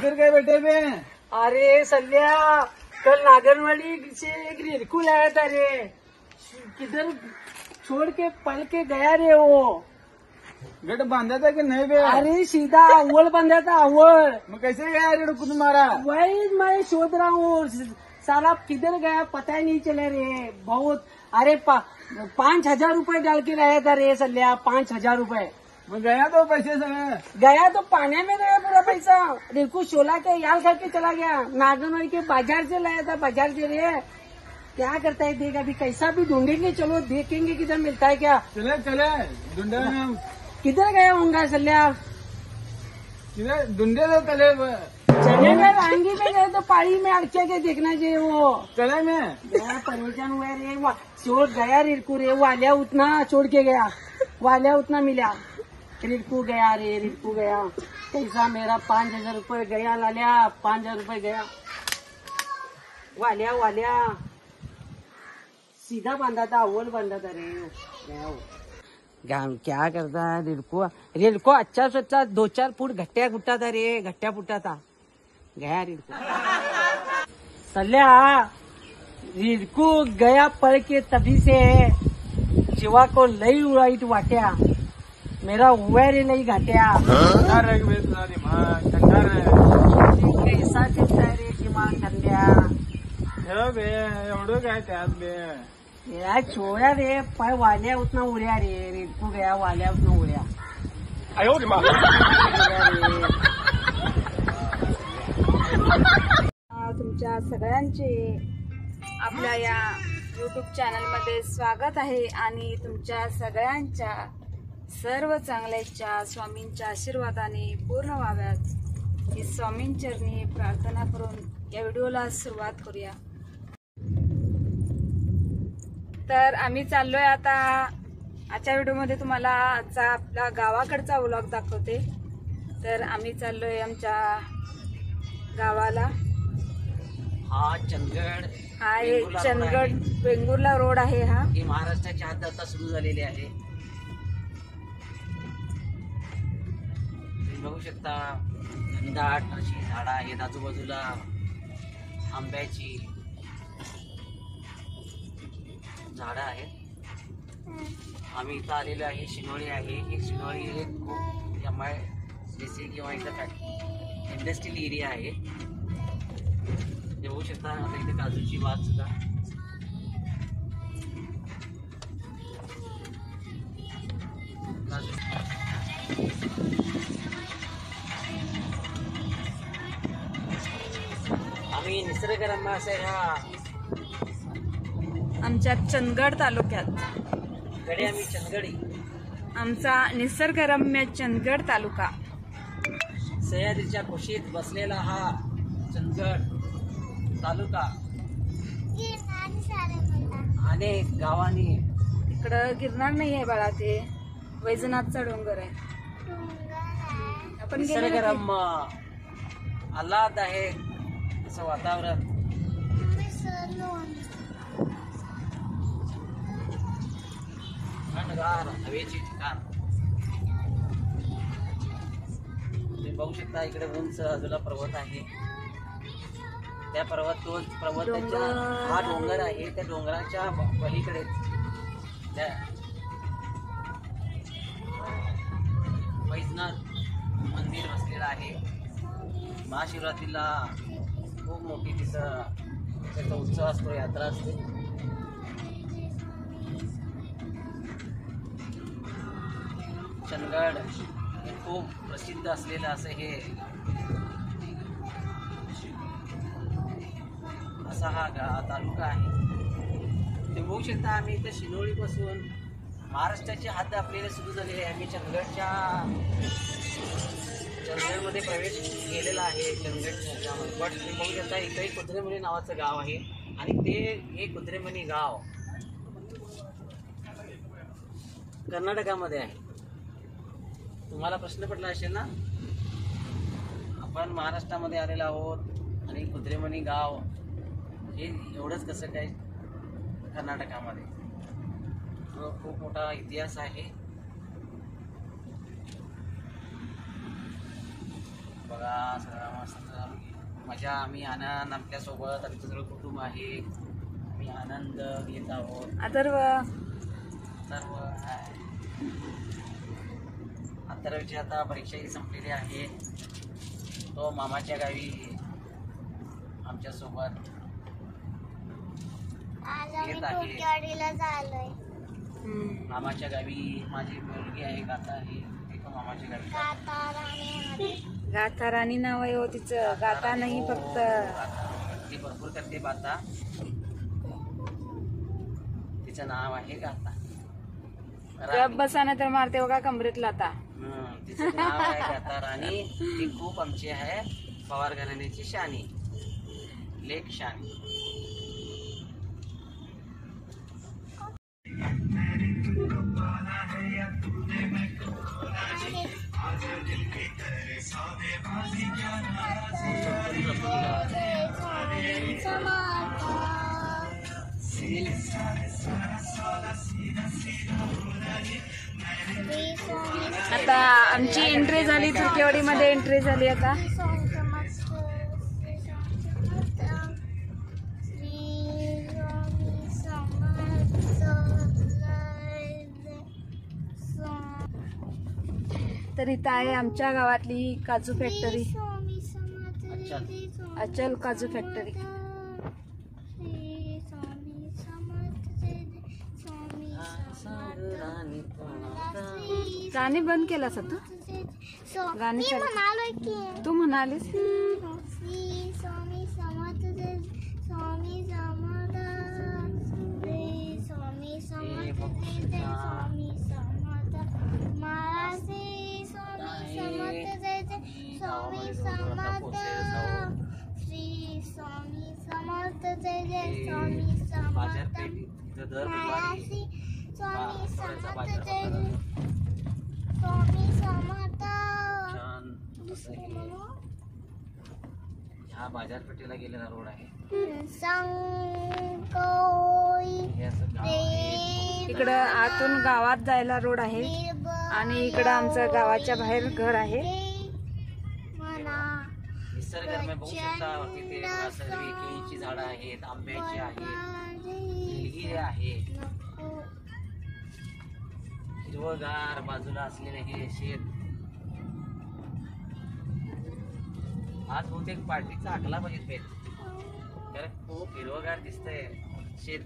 किधर गए बेटे बे? अरे सल्या, कल नागरवाड़ी से एक रिड़कू लाया था रे, किधर छोड़ के पल के गया रे वो। गेट बांधा था कि नहीं बे? अरे सीधा अव्वल बंधा था अव्वल। मैं कैसे गया रिड़कू तुम्हारा? वही मैं शोध रहा हूँ, साला किधर गया पता ही नहीं चला रे। बहुत अरे 5,000 रुपए डाल के लाया था रे सल्या, 5,000 रुपए। मैं गया तो पैसे से गया तो पानी में गया पूरा पैसा। देखो शोला के याल करके चला गया, नागरवाड़ी के बाजार से लाया था, बाजार से रे। क्या करता है देख, अभी कैसा भी ढूंढेंगे, चलो देखेंगे किधर मिलता है क्या। चले चले ढूंढे में किधर गया होंगे सल्या? किधर ढूंढे तो चले चलेंगे आएंगे में गए तो पानी में अड़के के देखना चाहिए वो। चले में गया परेशान हुआ रे, छोड़ गया रिड़कू रे, वालिया उतना छोड़ के गया, वालिया उतना मिला, रिड़कू गया रे, रिड़कू गया। पैसा मेरा 5,000 रुपए गया लालिया, 5,000 रुपए गया। वालिया वालिया सीधा बांधा था, अव्वल बांधा था रे गया वो। क्या करता है रिड़कू, रिड़कू अच्छा से अच्छा 2-4 फुट घट्टिया फुटा था रे, घट्टिया फुटा था, गया रिड़कू। सल्या रिड़कू गया पड़ के, तभी से जीवा को लई वाईट वाट्या, मेरा हुआ रे लई घाट्या। ठंडा रह बे तुझा दिमाग, ठंडा रह। कैसा चिंता रे दिमाग ठंड्या। ठेव बे, एवढं काय त्यात बे? यार छोड़ा रे, पाय वालिया उतना उड्या रे, रिड़कू गया वालिया उतना उड्या। तुमच्या सगळ्यांचे आपल्या या YouTube चॅनलमध्ये स्वागत आहे आणि तुमच्या सगळ्यांच्या सर्व चांगल्याच्या स्वामींच्या आशीर्वादाने पूर्ण व्हाव्यात ही स्वामींचरणी प्रार्थना करून या व्हिडिओला सुरुवात करूया। तर आम्ही चाललोय आता, आजच्या व्हिडिओमध्ये तुम्हाला आजचा आपला गावाकडचा व्लॉग दाखवते। तर आम्ही चाललोय आमच्या गावाला। हा चंदगड, हा एक चंदगड वेंगुर्ला रोड आहे, हा ही महाराष्ट्राच्या हद्द आता सुरू झालेली आहे। तुम्ही बघू शकता घनदाट अशी झाडं आहेत, आजूबाजूला आंब्याची झाडं आहेत। आम्ही इथं आलेलो आहे, शिनोळी आहे। ही शिनोळी एक खूप एमआयडीसी किंवा इथं इंडस्ट्रियल एरिया आहे। बघू शकता आता इथे काजूची बाग सुद्धा। आम्ही निसर्गरम्य असे ह्या आमच्या चंदगड तालुक्यात, कडे आम्ही चंदगडी, आमचा निसर्गरम्य चंदगड तालुका, सह्याद्रीच्या कुशीत बसलेला हा चंदगड तालुका अनेक गावांनी। इकडं गिरनार नाही आहे बाळा, ते वैजनाथचा डोंगर आहे। आपण निसर्गरम्य आल्हाद आहे असं वातावरण। थंडगार हवेची ठिकाण। तुम्ही बघू शकता इकडे उंच बाजूला पर्वत आहे, त्या पर्वताच्या हा डोंगर आहे, त्या डोंगराच्या पलीकडे त्या वैजनाथ मंदिर वसलेलं आहे। महाशिवरात्रीला खूप मोठी तिथं त्याचा उत्सव असतो, यात्रा असते। चंदगड हे खूप प्रसिद्ध असलेलं असं हे असा हा तालुका आहे। ते बघू शकता आम्ही इथं शिनोळीपासून महाराष्ट्राची हद्द आपल्याला सुरू झालेली आहे। आम्ही चंदगडमध्ये प्रवेश केलेला आहे। चंदगड बट तुम्ही बघू शकता इकडे कुद्रेमणी नावाचं गाव आहे आणि ते हे कुद्रेमणी गाव कर्नाटकामध्ये आहे। तुम्हाला प्रश्न पडला असेल ना, आपण महाराष्ट्रामध्ये आलेलो आहोत आणि कुद्रेमणी गाव हे एवढंच कसं काय कर्नाटकामध्ये? खूप मोठा इतिहास आहे। बघा सगळा मस्त मजा आम्ही आनंद आपल्यासोबत आमचं सगळं कुटुंब आहे. आम्ही आनंद घेत आहोत. अथर्व सर्व अथर्वची आता परीक्षाही संपलेली आहे. तो मामाच्या गावी आमच्यासोबत येत आहे. मामाच्या गावी माझी मुलगी आहे, गाथा आहे, ती पण मामाच्या गावी. गाथा राणी नाव आहे हो तिचं. गाथा नाही फक्त ती भरपूर करते बाता. तिचं नाव आहे गाथा. गप बसाना तर मारते बघा कमरेत लाता. तिचं नाव आहे गाथा राणी. ती खूप आमची आहे पवार घराण्याची शानी, लेक शानी. आता आमची एंट्री झाली, तुर्केवाडीमध्ये एंट्री झाली. आता तर इथं आहे आमच्या गावातली काजू फॅक्टरी, अचल काजू फॅक्टरी. गाणे बंद केला तू? गाणे तू म्हणालीस. हा बाजारपेठेला गेलेला रोड आहे. इकडं आतून गावात जायला रोड आहे आणि इकडं आमचं गावाच्या बाहेर घर आहे. निसर्गरम्य बघू शकता. तिथे सर्व केळीची झाडं आहेत, आंब्याची आहेत, निलगिरी आहे. हिरवगार बाजूला असलेले हे शेत. आज बहुतेक पार्टीचा आखला पाहिजे. कारण खूप हिरवगार दिसतंय शेत.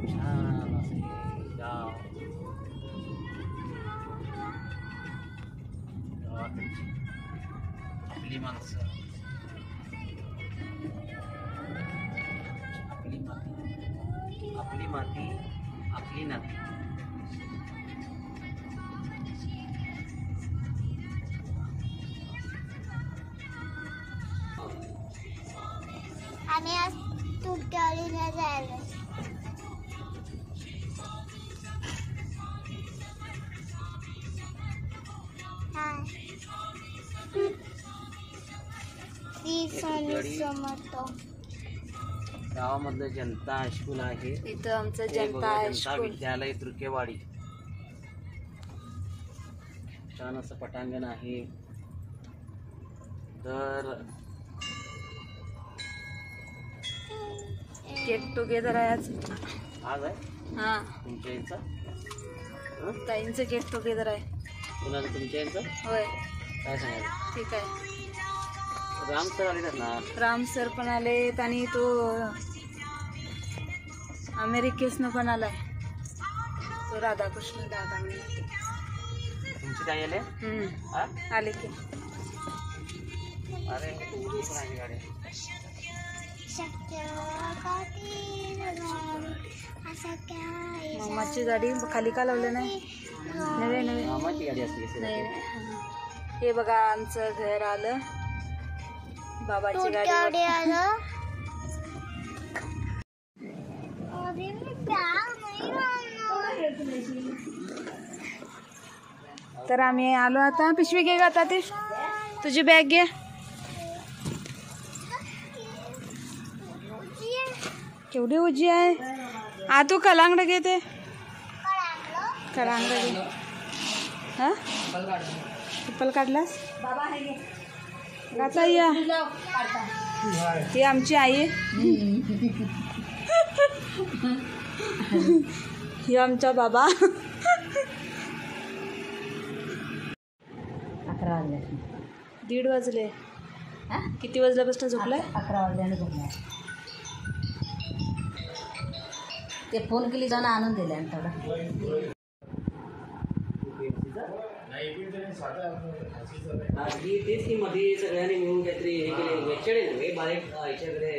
छान असं हे गाव. गावाकडची आपली माणसं, आपली माती, आपली माती, आपली नाती. आणि आज तुर्केवाडीला जायला. गावामधलं जनता हायस्कूल आहे. इथं आमचं हे जनता बघा, जनता हायस्कूल. विद्यालय तुर्केवाडी. छान असं पटांगण आहे. तर गेट टुगेदर आहे आज. आज आहे हा, तुमच्या यांचं? ताईंचं गेट टुगेदर आहे. कुणाचं? तुमच्या यांचं? होय, काय सांगायचं? ठीक आहे. राम सर आले ना. राम सर पण आलेत आणि तो अमेरिकेसनं पण आलाय, तो राधाकृष्ण दादा म्हणून. तुमची काय आले? हा? आले की. अरे पण आली गाडी. मम्माची गाडी खाली का लावलं नाही? नव्हे नव्हे मामाची गाडी असली. नाही. हे बघा आमचं घर आलं, बाबाची गाडी. तर आम्ही आलो आता. पिशवी घे आता, ते तुझी बॅग घे. केवढी उजी आहे. तू कलांगड घे, ते कलांगड घे. हा चप्पल काढलास गाचा या ती आमची आई ही आमचा बाबा 11 वाजले 1:30 वाजले किती वाजल्यापासून झोपलाय 11 वाजल्याने झोपलाय ते फोन केली जाऊन आणून दिले थोडं तेच की मध्ये सगळ्यांनी मिळून काहीतरी हे केले वेचडे बारीक याच्याकडे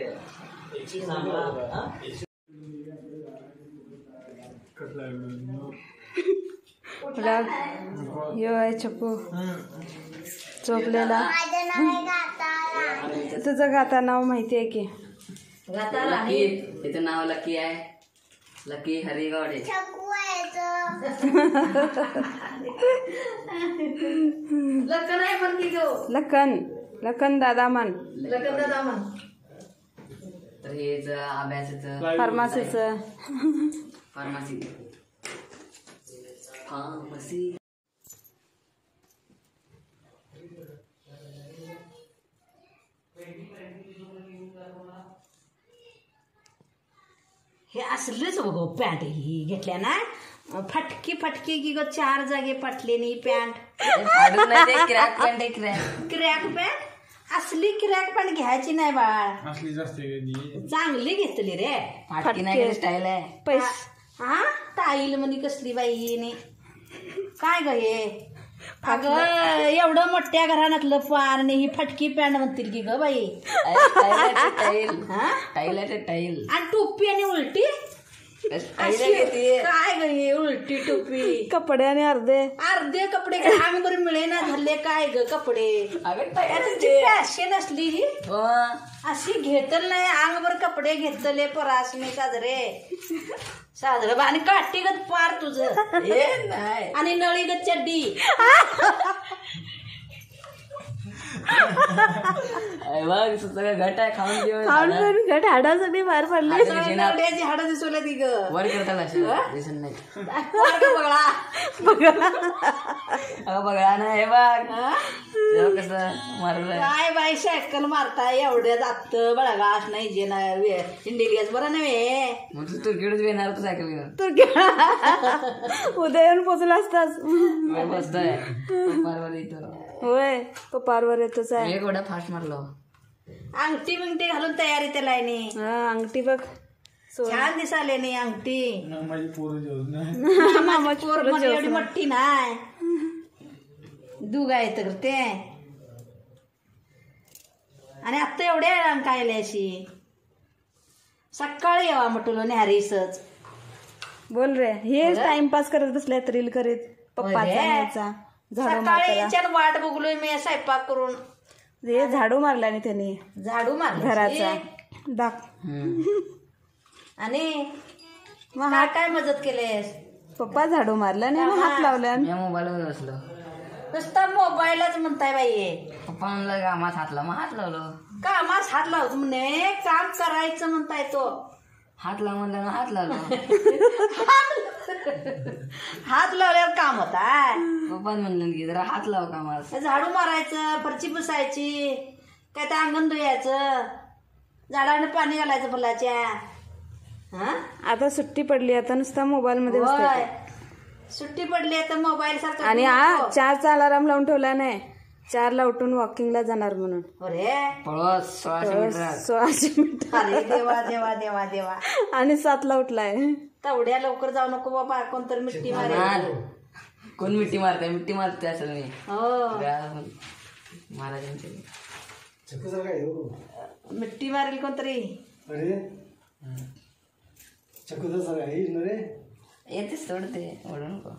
यो आहे चप्पू झोपलेला तुझं गाता नाव माहिती आहे की त्याचं नाव लकी आहे लकी हरिगावडे छकू यायचं लखन आहे पण की गो लखन दादा मन लखन दादा म्हण तर हे अभ्यासाचं फार्मसीचं फार्मसी हे असलेच बघ पॅन्ट ही घेतल्या ना फटकी की ग 4 जागे पटले नाही पॅन्ट क्रॅक पॅन्ट असली क्रॅक पॅन्ट घ्यायची नाही बाळ असली जास्त चांगली घेतली रे फाटकी नाही स्टाईल आहे पैसे हा टाईल म्हणे कसली बाई नाही काय ग हे अगं एवढं मोठ्या घराण्यातलं पार नाही ही फटकी पॅन्ट म्हणतील की ग बाई टाईल आणि टोपी आणि उलटी काय ग हे उलटी टोपी कपड्याने अर्धे कपडे अंग बरे मिळे ना झाले काय ग कपडे फॅशन असली ही अशी घेतल नाही अंगभर कपडे घेतले परास नाही साजरं आणि काठीगत पार तुझं आणि नळीगत चड्डी घट आहे खाऊन घट हाडासाठी बाहेर पडले हाड दिसवल्या ती वर बघा ना हे बघ कसं मारलं काय बाई सायकल मारताय एवढ्या जात बळगास नाही जे ना इंडियस बरं नव्हे म्हणजे तू किडच येणार तू सायकल घेऊन उद्या येऊन पोचला असतास बसताय पारवर इथं होय पारवर येतोच आहे एक एवढा फास्ट मारलो अंगठी बिंगठी घालून तयारी त्याला हा अंगठी बघ छान दिसाले नाही अंगठी माझी पोर एवढी मोठी नाही दूध आहे तर ते आणि आता एवढ्या कायले अशी सकाळी यावा म्हटलो न्यारीसच बोल रे हे टाइमपास करत बसल्यात रील करीत पप्पाचा सकाळी वाट बघलोय मी स्वयंपाक करून हे झाडू मारला नाही त्यांनी झाडू मारला घराचा दाख आणि मग हा काय मदत केलेस पप्पा झाडू मारला नाही हात लावला मोबाईलवर बसलो नुसता मोबाईलच म्हणताय बाई पप्पा म्हणलं कामात हात लाव मग हात लावलो कामात हात लावतो म्हणे काम करायचं म्हणताय तो हात लाव म्हणलं ना हात लावलो हात लावल्यावर काम होता पप्पा म्हणलं की जरा हात लाव कामात झाडू मारायचं फरची पुसायची काय ते अंगण धुयाचं झाडाने पाणी घालायचं फुलाच्या आता सुट्टी पडली आता नुसता मोबाईल मध्ये सुट्टी पडली तर मोबाईल सारखं आणि हा 4चा अलाराम लावून ठेवला नाही 4ला उठून वॉकिंगला जाणार म्हणून अरे पळस 1600 मीटर अरे देवा देवा देवा देवा आणि 7ला उठलाय तेवढ्या लवकर जाऊ नको बाबा कोणतरी मिट्टी मारेल कोण मिट्टी मारते मिट्टी मारते असेल मी महाराजांचे मिट्टी मारेल कोणतरी येतेच सोडते ओढू नको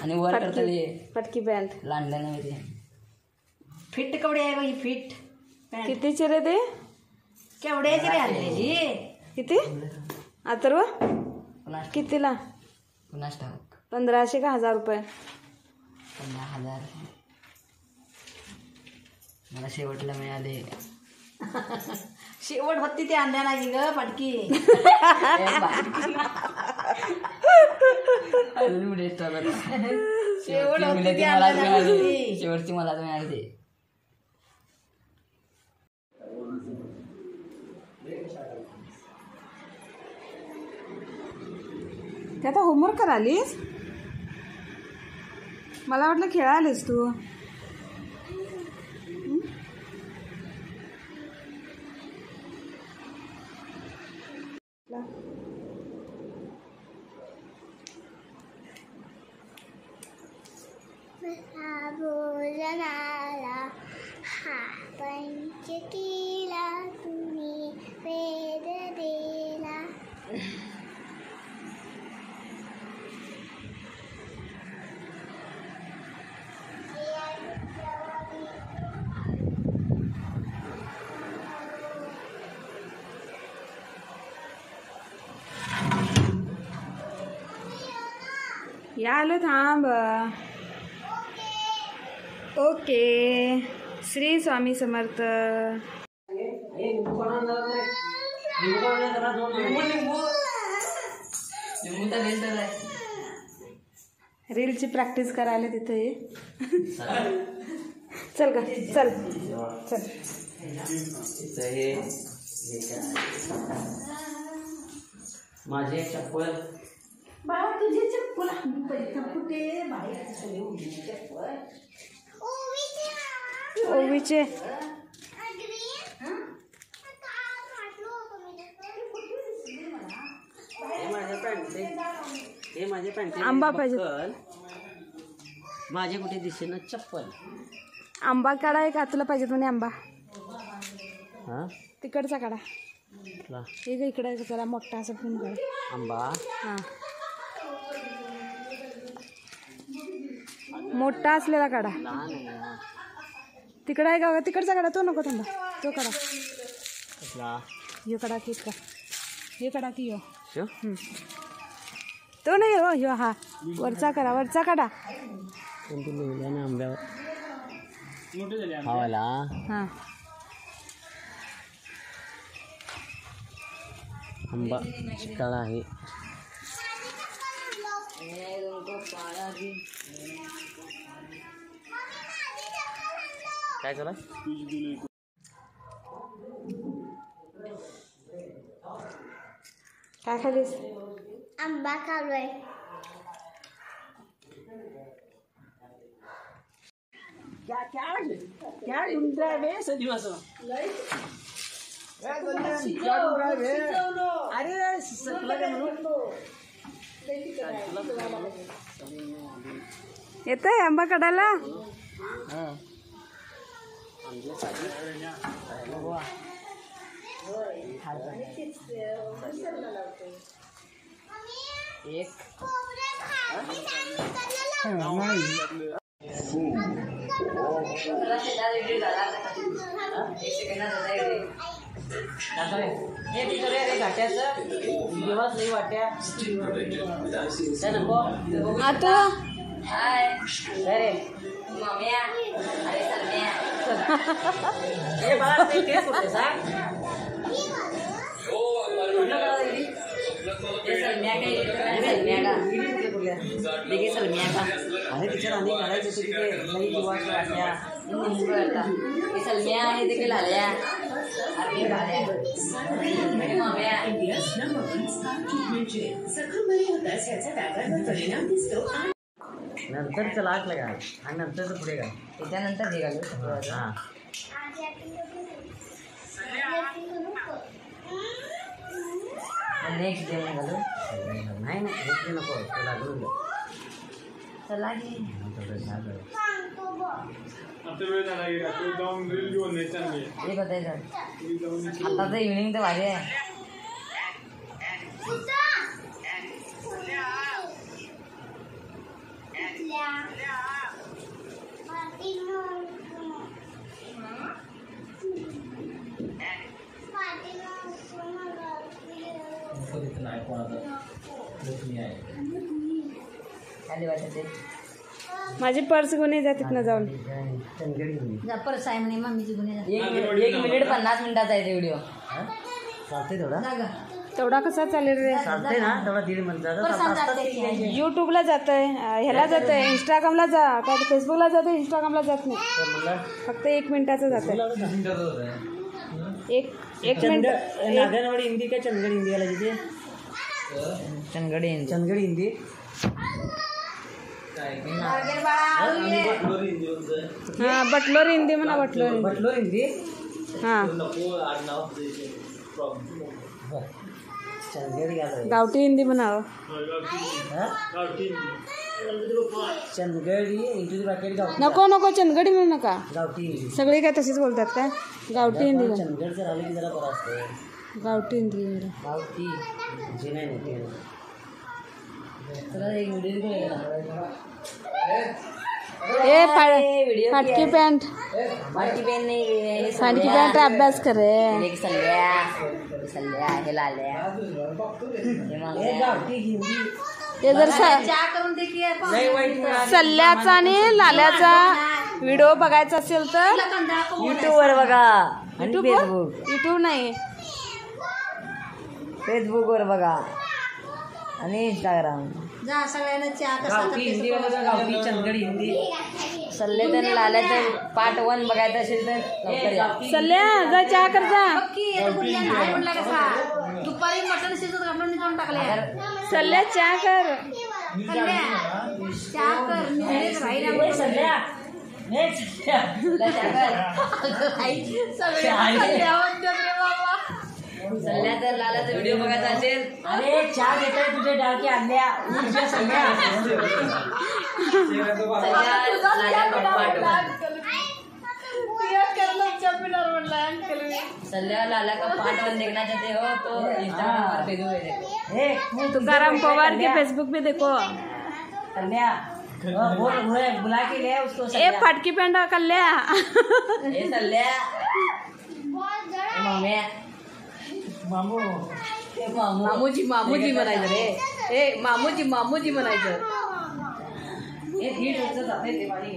आणि वर करतले पटकी पॅन्ट लांडल्याने फिट कपडे आहे बाई फिट कितीचे रे ते केवढ्याची रे आणलेली किती अथर्व कितीला पुन्हाच टाक 1500 का 1000 रुपये 15,000 मला शेवटला मिळाले शेवट होती ते आणल्या नाही ग पटकी अनलिमिटेड चालत शेवटची मला मिळाली. ते आता होमवर्क करालीस? मला वाटलं खेळालीस तू. भोजनाला हा पंच केला तुम्ही वेद दिला. या आलो थांब. ओके. श्री स्वामी समर्थ. रीलची प्रॅक्टिस करायला तिथे ये. चल का चल चल. माझे चप्पल बाळा तुझे चप्पल कुठे बाहेर चप्पल ओवीचे. हे माझे पॅन्ट आंबा पाहिजे. माझे कुठे दिसे ना चप्पल. आंबा काढा एक आतला पाहिजे म्हणे आंबा. हा तिकडचा काढा. एक इकडे जरा मोठा असं फोन काढा आंबा. हा मोठा असलेला काढा. तिकडा आहे का? तिकडचा काढा. तो नको थांबा. तो काढा. यो काढा की इतका. हे काढा की यो. तो नाही हो ह्यो. हा वरचा करा. वरचा काढा. आंब्यावर हा आंबा काळा आहे. काय झालं? काय खालीस? आंबा खालोय. येतोय आंबा काढायला? एक वाट्या आता अरे तिच्या राणी काढायचं होतं तिथे लई जीवाच्या वाट्या सलम्या आहे देखील आल्या. नंतरचं लागलं का आणि नंतरचं पुढे का त्याच्यानंतर हे घालू. हा नेक्स्ट जेवण घालू. नाही नेक्स्ट नको ते लागून चला आता तर इव्हिनिंग तर भारी आहे. माझी पर्स गुन्हे जा तिथनं जाऊन. पर्स आहे म्हणे मम्मीची गुन्हे. 1 मिनिट 50 मिनिटाचा आहे ते व्हिडिओ. चालते थोडा तेवढा कसा चालेल रे? चालतंय ना तेवढा 1.5 मिनिट युट्यूबला जातंय, ह्याला जातंय, इंस्टाग्रामला जा, काय फेसबुकला जातंय, इंस्टाग्रामला जात नाही. फक्त 1 मिनिटाचं जातंय. एक मिनिट. नागनवाडी हिंदी काय चंदगड हिंदी वाला तिथे चंदगड हिंदी हा बटलोर हिंदी म्हणा. बटलोर हिंदी हा चंदगड घ्यायला गावठी हिंदी म्हणावं. चंदगड इंटू पॅकेट गावठी नको चंदगडी म्हणू नका. गावठी हिंदी सगळे काय तशीच बोलतात काय? गावठी हिंदी म्हणा. चंदगडचं राहिलं की जरा बरं असतं. गावठी हिंदी म्हणा. गावठी जे नाही मोठी चला एक व्हिडिओ फाटकी पॅन्ट नाही फाटकी पॅन्ट अभ्यास करे. ते जर सल्ल्याचा आणि लाल्याचा व्हिडिओ बघायचा असेल तर युट्यूबवर बघा. युट्यूब नाही फेसबुकवर बघा आणि इंस्टाग्राम. गावठी हिंदी गावठी चंदगड हिंदी सल्ले तर लाल्याचं पार्ट 1 बघायचं असेल तर लवकर या. सल्ल्या जा चहा कर जा. दुपारी मटण शिजत घालून निघून टाकले. सल्ल्या चहा कर. सल्ल्या तर लाल्याचा व्हिडिओ बघायचा असेल. अरे चहा घेताय तुझे डाळके आणल्या सल्ल्या लाला का पार्ट 1 देखना चाहते हो तो इंस्टाग्राम पर भेजो. तुकाराम पवार के फेसबुक पे देखो. कल्याण बुला के ले उसको. ए फाटकी पॅन्ट कल्ल्या. ए सल्ल्या मम्मी मामूजी म्हणायचं रे. ए मामूजी म्हणायचं. हे 1.5 वर्ष जाते ते पाणी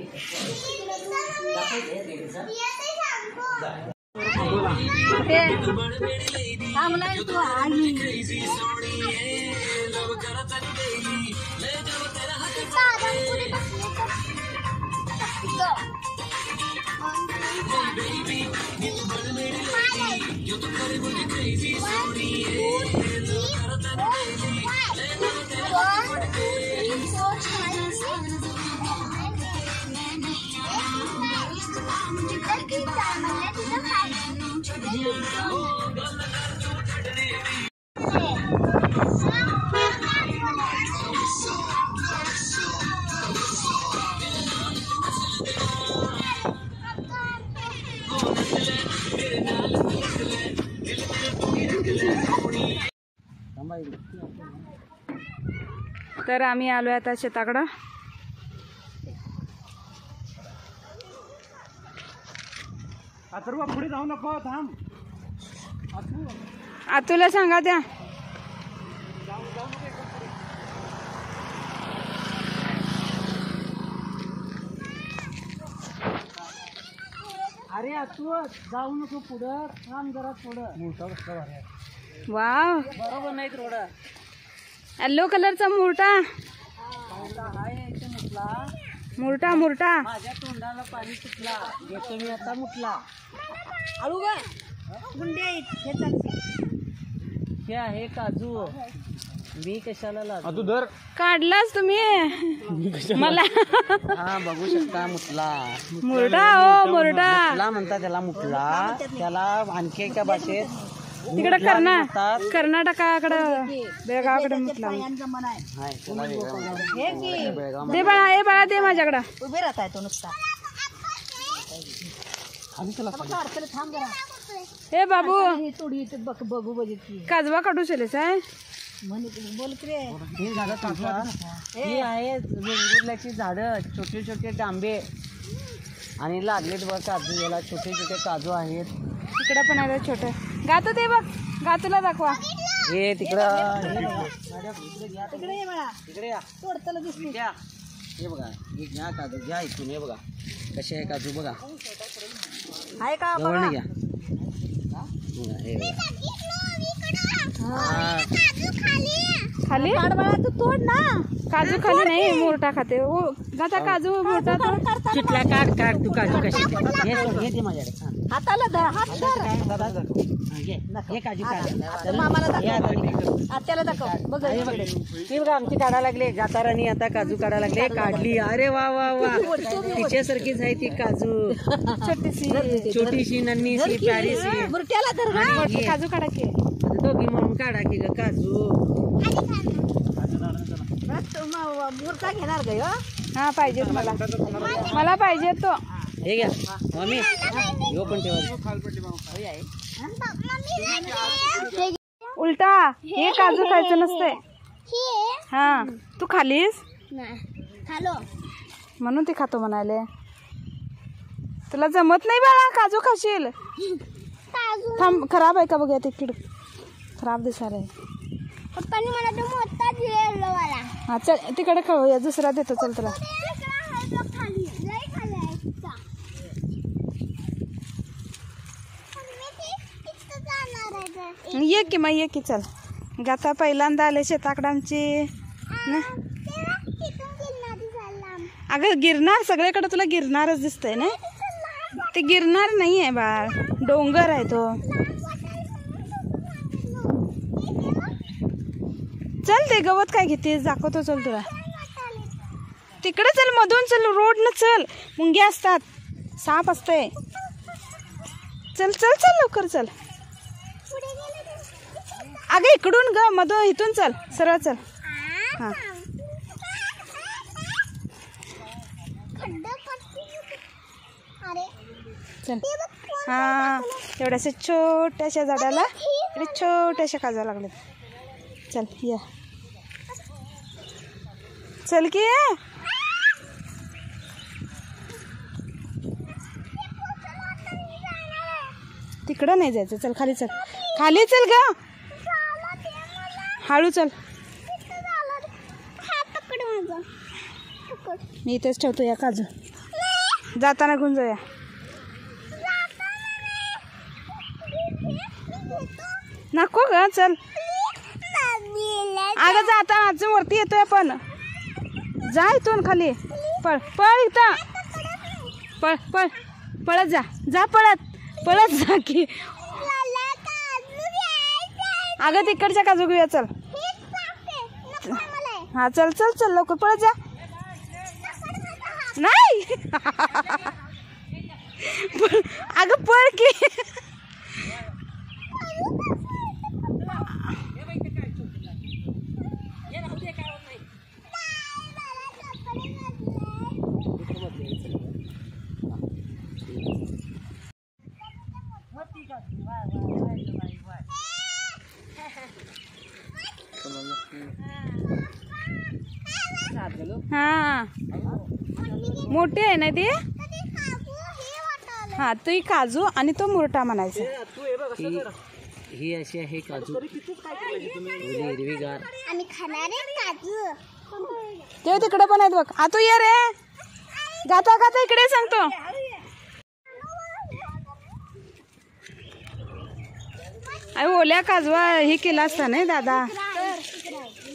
तर आम्ही आलोय आता शेताकडं. अथर्व पुढे जाऊ नको थांब. आतूला सांगा त्या. अरे तू जाऊ नको पुढं थांब जरा थोडं. वाव बरोबर नाही थोडं. येल्लो कलरचा मुरटा. मुरटा माझ्या तोंडाला पाणी सुटला. येतो मी आता मुठला. आळू ग गुंडे हे चालते. हे आहे काजू. मी कशाला लागू. तू धर. काढलाच तुम्ही मला. हा बघू शकता मुठला. मुरटा हो मुरटा. मुठला म्हणतात त्याला. मुठला त्याला आणखी एका भाषेत तिकडे कर्नाटकाकडं बेळगावकडे म्हटलं. हाय, त्याला वेगळं म्हणतात. दे बाळा दे माझ्याकडं. उभे राहत आहे तो नुसता. थांब जरा. हे बाबू ही थोडी बघू बघितली. काजवा काढू शकलेस आहे. बोल की रे. हे झाडं कापा. ही आहेत वेंगुर्ल्याची झाडं. छोटे छोटे डांबे आणि लागलेत बघ काजू. याला छोटे छोटे काजू आहेत. तिकडं पण आहे छोटं. गातो ते बघ. गातूला दाखवा. हे तिकडं तिकडे ये बाळा. तिकडे या. तोडताना दिसली. घ्या. हे बघा हे घ्या काजू. घ्या इथून. हे बघा कसे आहे काजू बघा. आहे का जवळ बघा. घ्या. हे बघा. खाली काढ बाळा तू तोड ना. काजू खाली नाही मोरटा खाते हो जाता काजू मोरटा तोड. चिटला काढ काढ तू काजू कशी हे सोड, हे दे माझ्याकडे. हा. हाताला धर, हात धर. हा, घे. हे काजू काढ. आता मामाला हे दाखव, हाताने. आत्याला दाखव. बघ हे बघ. ती बघा आमची काढा लागले जातारानी आता काजू काढा लागले. काढली. अरे वा वा वा तिच्यासारखीच आहे ती काजू. छोटीशी नन्हीशी प्यारीशी. बुरट्याला धर गं. आणि घे. काजू काढा की दोघी म्हणून काढा की ग काजू. बुरटा घेणार गं ह्यो. हा पाहिजे मला मला पाहिजे तो. हे घ्या मम्मी यो पण ठेवा. उलटा हे काजू खायचं नसतंय. हा तू खालीस खालो म्हणून ती खातो म्हणाले. तुला जमत नाही बाळा काजू खाशील. काजू थांब खराब आहे का बघूया ते किड खराब दिसायला. पप्पानी मला तो मोठा दिलेला मला. हा चल तिकडे खाऊया दुसरा देतो चल तुला. खाली लय खाली आहे तिचा. मी जाणार आहे. ये की मग ये की चल. गाता पहिल्यांदा आले शेताकडे आमची ना. अगं गिरनार सगळीकडे तुला गिरनारच दिसतंय ना. ते गिरनार नाही आहे बाळ डोंगर आहे तो. चल ते गवत काय घेतेस दाखवतो चल तुला. तिकडे चल मधून चल रोड न चल. मुंग्या असतात साप असते. चल चल चल लवकर चल. अगं इकडून ग मधून इथून चल सरळ चल. हा चल. हा एवढ्याशा छोट्याशा झाडाला इकडे छोट्याशा काजू लागल्यात. चल या चल की. तिकडं नाही जायचं चल खाली चल. खाली चल ग हळू चल. मी इथेच ठेवतो या काजू जाताना घेऊन जाऊया. नको ग चल. अगं जाता आजच्या वरती येतोय आपण. जा इथून खाली पळ पळ इथं पळ पळ पळत जा जा पळत पळत जा की. अगं तिकडच्या काजू घेऊया चल. हा चल चल चल लवकर पळत जा. नाही अगं पळ की. हा मोठी आहे ना ती. हा ती काजू आणि तो मुरटा म्हणायचा. ही अशी आहे काजू हिरवीगार. आम्ही खाणारे काजू. ते तिकडे पण आहेत बघ. तू ये रे गाता गाता इकडे सांगतो. अरे ओल्या काजवा हे केला असता नाही दादा.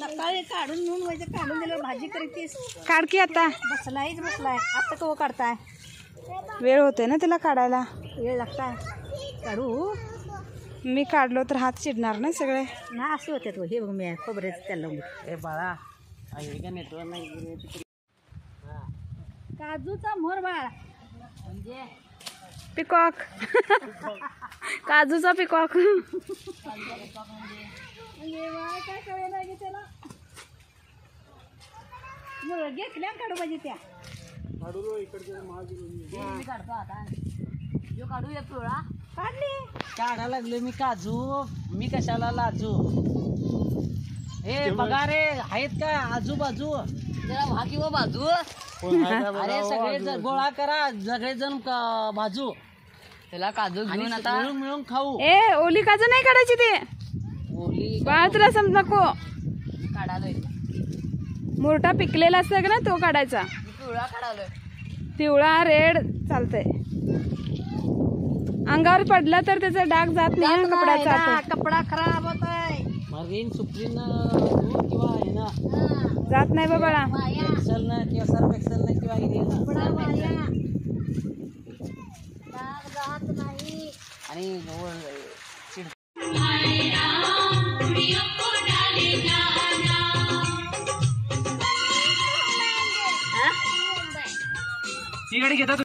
सकाळी काढून नेऊन व्हायचं काढून दिलं भाजी करतेस. काढ की आता बसलायच बसलाय. आता कवा काढताय. वेळ होते ना तिला काढायला. वेळ लागताय काढू. मी काढलो तर हात चिडणार ना सगळे. ना असे होते तो. हे बघ मी खोबऱ्याचं त्याला ए बाळा आहे का नेटवर्क नाही. काजूचा मोर बाळ म्हणजे पिकॉक काजूचा पिकॉक. घेतल्या काढू पाहिजे त्या. काढा लागलो मी काजू. मी कशाला लाजू. हे बघा रे आहेत का आजूबाजू जरा भागी व बाजू. अरे सगळे गोळा करा सगळेजण बाजू. त्याला काजू घेऊन आता मिळून मिळून खाऊ. ए ओली काजू नाही काढायची ते. ओली बाळ तुला समज नको. काढालोय. मुरटा पिकलेला असतो का ना तो काढायचा. पिवळा काढालोय. पिवळा रेड चालतंय. अंगावर पडला तर त्याचा डाग जात नाही कपड्याचा. कपडा खराब होतोय. मरीन सुप्रीन दूर किंवा आहे ना जात नाही बा बाळा. एक्सेल ना किंवा सर्फ एक्सेल ना किंवा हे ना आणि ती गाडी घेतात